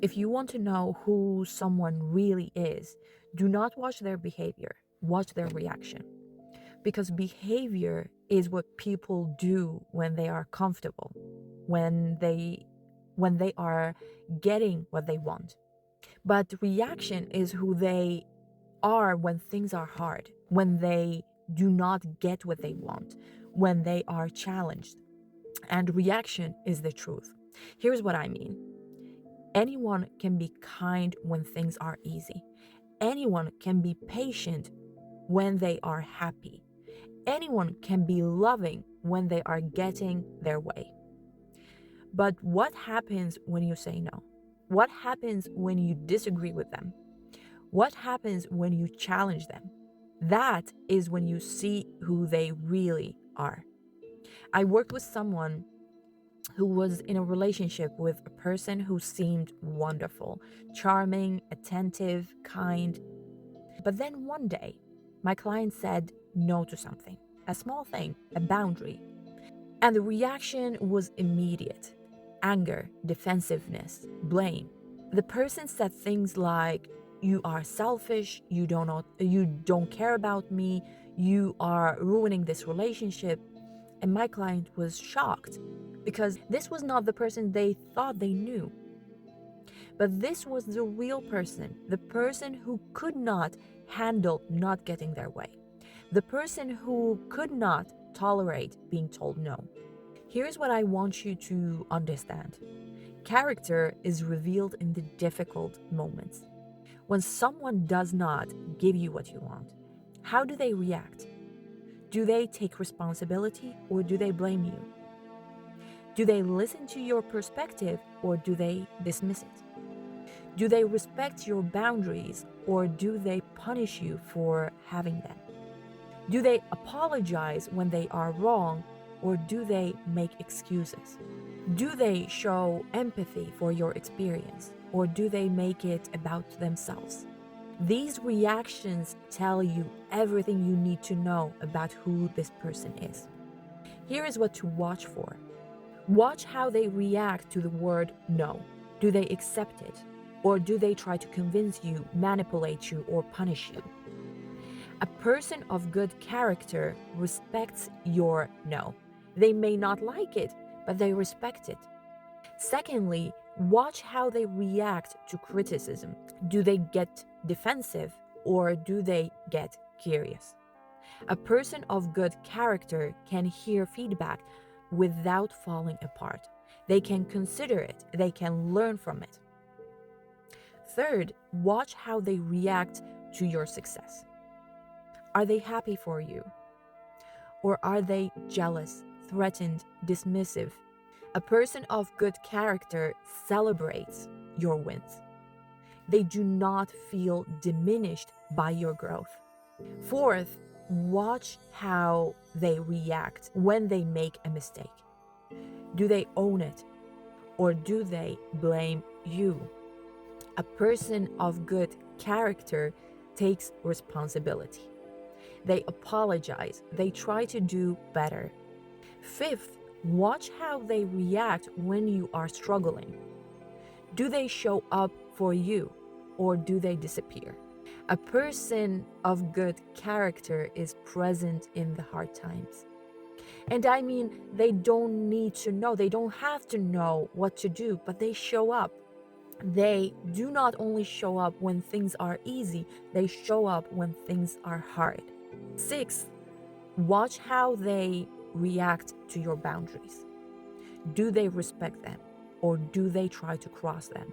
If you want to know who someone really is, do not watch their behavior, watch their reaction. Because behavior is what people do when they are comfortable, when they when they are getting what they want. But reaction is who they are when things are hard, when they do not get what they want, when they are challenged. And reaction is the truth. Here's what I mean. Anyone can be kind when things are easy. Anyone can be patient when they are happy. Anyone can be loving when they are getting their way. But what happens when you say no? What happens when you disagree with them? What happens when you challenge them? That is when you see who they really are. I worked with someone who was in a relationship with a person who seemed wonderful, charming, attentive, kind. But then one day, my client said no to something, a small thing, a boundary. And the reaction was immediate: anger, defensiveness, blame. The person said things like, "You are selfish, you don't care about me, you are ruining this relationship." And my client was shocked because this was not the person they thought they knew. But this was the real person, the person who could not handle not getting their way, the person who could not tolerate being told no. Here's what I want you to understand. Character is revealed in the difficult moments. When someone does not give you what you want, how do they react? Do they take responsibility or do they blame you? Do they listen to your perspective or do they dismiss it? Do they respect your boundaries or do they punish you for having them? Do they apologize when they are wrong or do they make excuses? Do they show empathy for your experience or do they make it about themselves? These reactions tell you everything you need to know about who this person is. Here is what to watch for. Watch how they react to the word no. Do they accept it? Or do they try to convince you, manipulate you, or punish you? A person of good character respects your no. They may not like it, but they respect it. Secondly, watch how they react to criticism. Do they get defensive or do they get curious? A person of good character can hear feedback without falling apart. They can consider it, they can learn from it. Third, watch how they react to your success. Are they happy for you? Or are they jealous, threatened, dismissive? A person of good character celebrates your wins. They do not feel diminished by your growth. Fourth, watch how they react when they make a mistake. Do they own it or do they blame you? A person of good character takes responsibility. They apologize. They try to do better. Fifth, watch how they react when you are struggling. Do they show up for you or do they disappear? A person of good character is present in the hard times. And I mean, they don't need to know, they don't have to know what to do, but they show up. They do not only show up when things are easy, they show up when things are hard. Sixth, watch how they react to your boundaries. Do they respect them or do they try to cross them?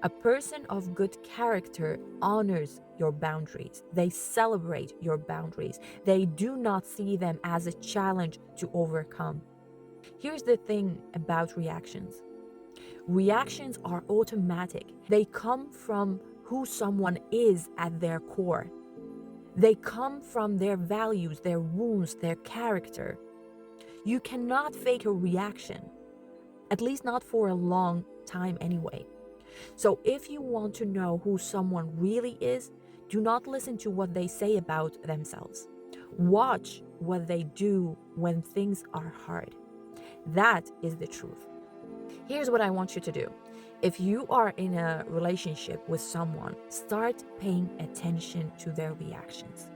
A person of good character honors your boundaries. They celebrate your boundaries. They do not see them as a challenge to overcome. Here's the thing about reactions. Reactions are automatic. They come from who someone is at their core. They come from their values, their wounds, their character. You cannot fake a reaction, at least not for a long time anyway. So if you want to know who someone really is, do not listen to what they say about themselves. Watch what they do when things are hard. That is the truth. Here's what I want you to do. If you are in a relationship with someone, start paying attention to their reactions.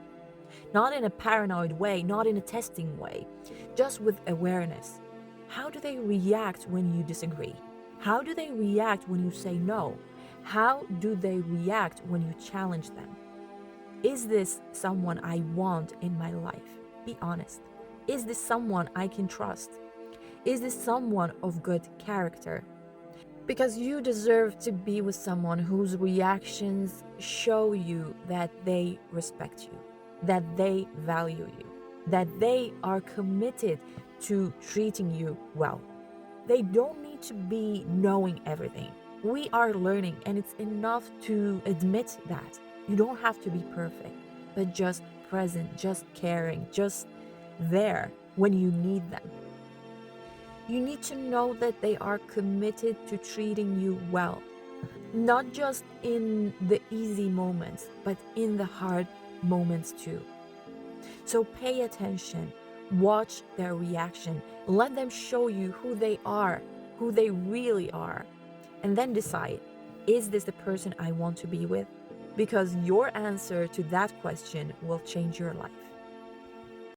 Not in a paranoid way, not in a testing way, just with awareness. How do they react when you disagree? How do they react when you say no? How do they react when you challenge them? Is this someone I want in my life? Be honest. Is this someone I can trust? Is this someone of good character? Because you deserve to be with someone whose reactions show you that they respect you, that they value you, that they are committed to treating you well. They don't need to be knowing everything. We are learning, and it's enough to admit that. You don't have to be perfect, but just present, just caring, just there when you need them. You need to know that they are committed to treating you well, not just in the easy moments, but in the hard moments too. So pay attention, watch their reaction, let them show you who they are, who they really are, and then decide, is this the person I want to be with? Because your answer to that question will change your life.